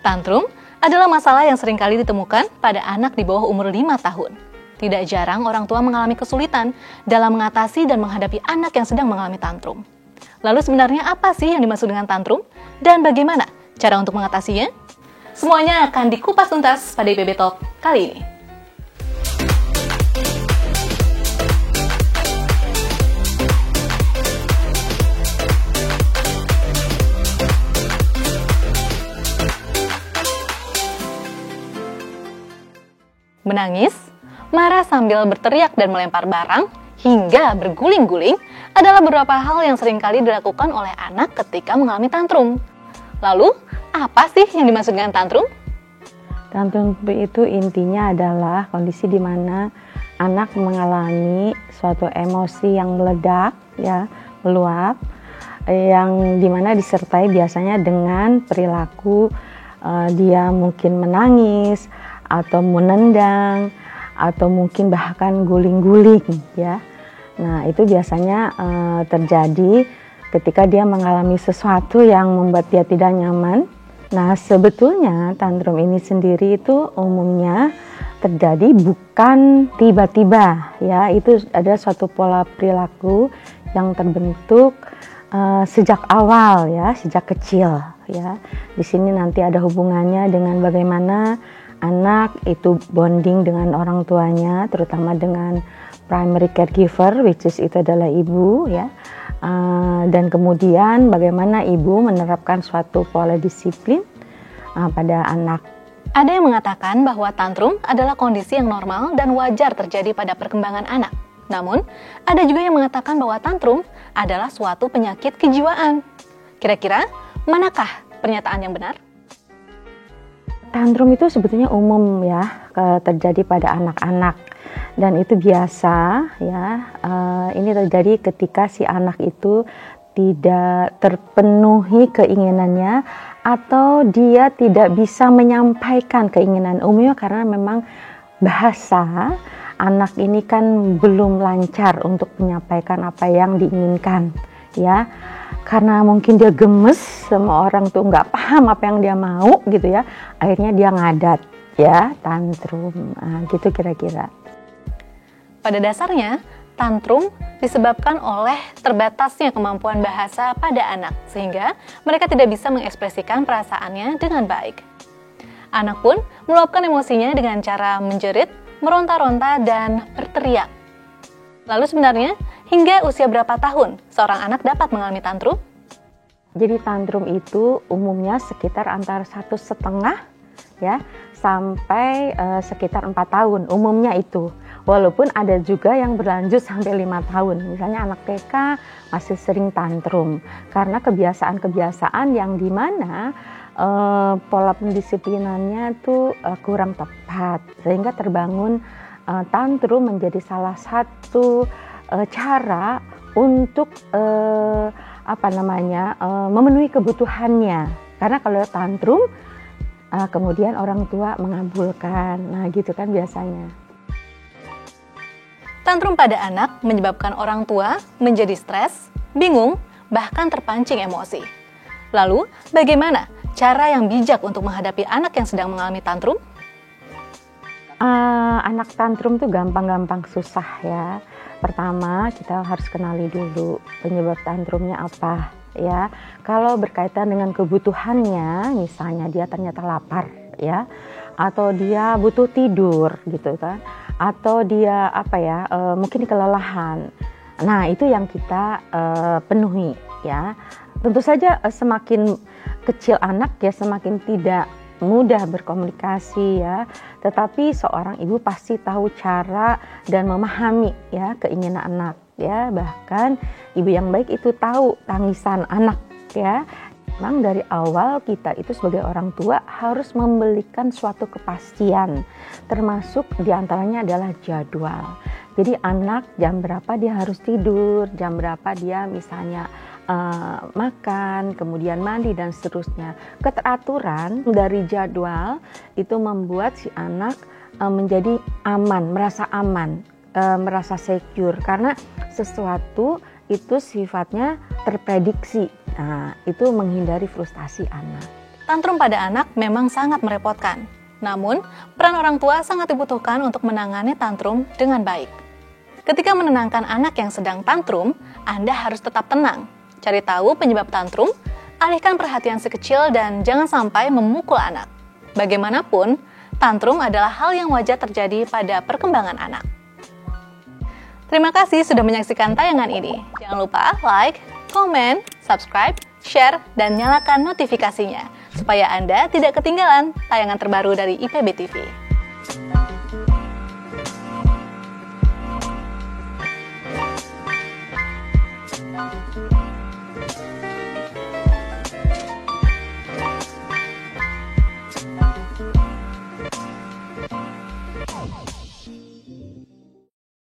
Tantrum adalah masalah yang seringkali ditemukan pada anak di bawah umur 5 tahun. Tidak jarang orang tua mengalami kesulitan dalam mengatasi dan menghadapi anak yang sedang mengalami tantrum. Lalu sebenarnya apa sih yang dimaksud dengan tantrum? Dan bagaimana cara untuk mengatasinya? Semuanya akan dikupas tuntas pada IPB Talk kali ini. Menangis, marah sambil berteriak dan melempar barang, hingga berguling-guling adalah beberapa hal yang seringkali dilakukan oleh anak ketika mengalami tantrum. Lalu, apa sih yang dimaksud dengan tantrum? Tantrum itu intinya adalah kondisi di mana anak mengalami suatu emosi yang meledak, meluap, yang dimana disertai biasanya dengan perilaku dia mungkin menangis, atau menendang, atau mungkin bahkan guling-guling, ya. Nah, itu biasanya terjadi ketika dia mengalami sesuatu yang membuat dia tidak nyaman. Nah, sebetulnya tantrum ini sendiri itu umumnya terjadi bukan tiba-tiba, ya. Itu ada suatu pola perilaku yang terbentuk sejak awal, ya, sejak kecil, ya. Di sini nanti ada hubungannya dengan bagaimana anak itu bonding dengan orang tuanya, terutama dengan primary caregiver, which is itu adalah ibu, ya. Dan kemudian bagaimana ibu menerapkan suatu pola disiplin pada anak. Ada yang mengatakan bahwa tantrum adalah kondisi yang normal dan wajar terjadi pada perkembangan anak. Namun, ada juga yang mengatakan bahwa tantrum adalah suatu penyakit kejiwaan. Kira-kira, manakah pernyataan yang benar? Tantrum itu sebetulnya umum, ya, terjadi pada anak-anak, dan itu biasa, ya. Ini terjadi ketika si anak itu tidak terpenuhi keinginannya atau dia tidak bisa menyampaikan keinginan, umumnya karena memang bahasa anak ini kan belum lancar untuk menyampaikan apa yang diinginkan, ya. Karena mungkin dia gemes sama orang tuh nggak paham apa yang dia mau gitu, ya, akhirnya dia ngadat, ya, tantrum, gitu kira-kira. Pada dasarnya, tantrum disebabkan oleh terbatasnya kemampuan bahasa pada anak, sehingga mereka tidak bisa mengekspresikan perasaannya dengan baik. Anak pun meluapkan emosinya dengan cara menjerit, meronta-ronta, dan berteriak. Lalu sebenarnya, hingga usia berapa tahun seorang anak dapat mengalami tantrum? Jadi tantrum itu umumnya sekitar antara 1,5 ya sampai sekitar 4 tahun, umumnya itu. Walaupun ada juga yang berlanjut sampai 5 tahun. Misalnya anak TK masih sering tantrum karena kebiasaan-kebiasaan yang dimana pola pendisiplinannya tuh kurang tepat, sehingga terbangun tantrum menjadi salah satu cara untuk memenuhi kebutuhannya. Karena kalau tantrum kemudian orang tua mengabulkan, nah gitu kan biasanya. Tantrum pada anak menyebabkan orang tua menjadi stres, bingung, bahkan terpancing emosi. Lalu, bagaimana cara yang bijak untuk menghadapi anak yang sedang mengalami tantrum? Anak tantrum tuh gampang-gampang susah, ya. Pertama, kita harus kenali dulu penyebab tantrumnya apa, ya. Kalau berkaitan dengan kebutuhannya, misalnya dia ternyata lapar, ya, atau dia butuh tidur, gitu kan, atau dia mungkin kelelahan. Nah, itu yang kita penuhi, ya. Tentu saja semakin kecil anak, ya, semakin tidak mudah berkomunikasi, ya, tetapi seorang ibu pasti tahu cara dan memahami, ya, keinginan anak, ya. Bahkan ibu yang baik itu tahu tangisan anak, ya. Memang dari awal kita itu sebagai orang tua harus memberikan suatu kepastian, termasuk diantaranya adalah jadwal. Jadi anak jam berapa dia harus tidur, jam berapa dia misalnya makan, kemudian mandi dan seterusnya. Keteraturan dari jadwal itu membuat si anak menjadi aman, merasa secure, karena sesuatu itu sifatnya terprediksi. Nah, itu menghindari frustasi anak. Tantrum pada anak memang sangat merepotkan. Namun, peran orang tua sangat dibutuhkan untuk menangani tantrum dengan baik. Ketika menenangkan anak yang sedang tantrum, Anda harus tetap tenang. Cari tahu penyebab tantrum, alihkan perhatian si kecil dan jangan sampai memukul anak. Bagaimanapun, tantrum adalah hal yang wajar terjadi pada perkembangan anak. Terima kasih sudah menyaksikan tayangan ini. Jangan lupa like, komen, subscribe, share, dan nyalakan notifikasinya supaya Anda tidak ketinggalan tayangan terbaru dari IPB TV.